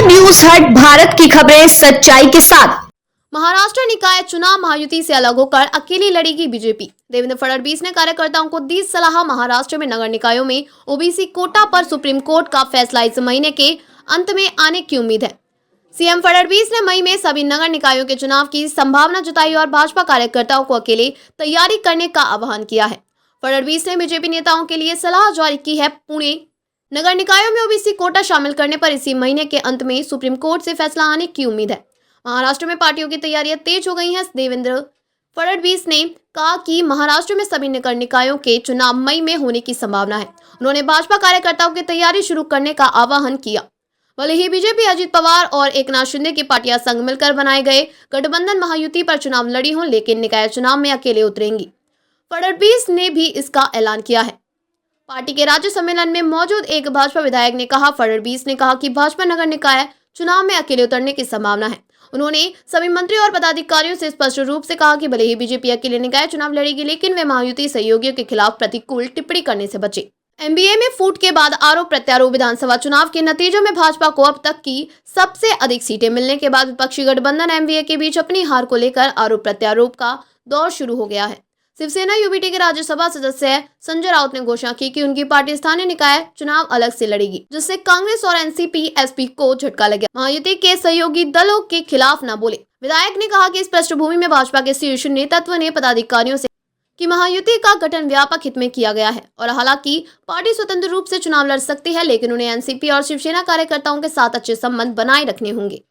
News हट भारत की खबरें सच्चाई के साथ। महाराष्ट्र निकाय चुनाव महायुति से अलग होकर अकेली लड़ेगी बीजेपी। देवेंद्र फडणवीस ने कार्यकर्ताओं को दी सलाह। महाराष्ट्र में नगर निकायों में ओबीसी कोटा पर सुप्रीम कोर्ट का फैसला इस महीने के अंत में आने की उम्मीद है। सीएम फडणवीस ने मई में सभी नगर निकायों के चुनाव की संभावना जताई और भाजपा कार्यकर्ताओं को अकेले तैयारी करने का आह्वान किया है। फडणवीस ने बीजेपी नेताओं के लिए सलाह जारी की है। पुणे नगर निकायों में ओबीसी कोटा शामिल करने पर इसी महीने के अंत में सुप्रीम कोर्ट से फैसला आने की उम्मीद है। महाराष्ट्र में पार्टियों की तैयारियां तेज हो गई हैं। देवेंद्र फडणवीस ने कहा कि महाराष्ट्र में सभी नगर निकायों के चुनाव मई में होने की संभावना है। उन्होंने भाजपा कार्यकर्ताओं की तैयारी शुरू करने का आह्वान किया। भले ही बीजेपी, अजित पवार और एकनाथ शिंदे की पार्टियां संग मिलकर बनाए गए गठबंधन महायुति पर चुनाव लड़ी हों, लेकिन निकाय चुनाव में अकेले उतरेंगी। फडणवीस ने भी इसका ऐलान किया है। पार्टी के राज्य सम्मेलन में मौजूद एक भाजपा विधायक ने कहा, फडणवीस ने कहा कि भाजपा नगर निकाय चुनाव में अकेले उतरने की संभावना है। उन्होंने सभी मंत्री और पदाधिकारियों से स्पष्ट रूप से कहा कि भले ही बीजेपी अकेले निकाय चुनाव लड़ेगी, लेकिन वे महायुति सहयोगियों के खिलाफ प्रतिकूल टिप्पणी करने से बचे। एमबीए में फूट के बाद आरोप प्रत्यारोप। विधानसभा चुनाव के नतीजों में भाजपा को अब तक की सबसे अधिक सीटें मिलने के बाद विपक्षी गठबंधन एमवीए के बीच अपनी हार को लेकर आरोप प्रत्यारोप का दौर शुरू हो गया है। शिवसेना यूबीटी के राज्यसभा सदस्य संजय राउत ने घोषणा की कि उनकी पार्टी स्थानीय निकाय चुनाव अलग से लड़ेगी, जिससे कांग्रेस और एनसीपी एसपी को झटका लगा। महायुति के सहयोगी दलों के खिलाफ न बोले। विधायक ने कहा कि इस पृष्ठभूमि में भाजपा के शीर्ष नेतृत्व ने पदाधिकारियों से कि महायुति का गठन व्यापक हित में किया गया है और हालांकि पार्टी स्वतंत्र रूप से चुनाव लड़ सकती है, लेकिन उन्हें एनसीपी और शिवसेना कार्यकर्ताओं के साथ अच्छे संबंध बनाए रखने होंगे।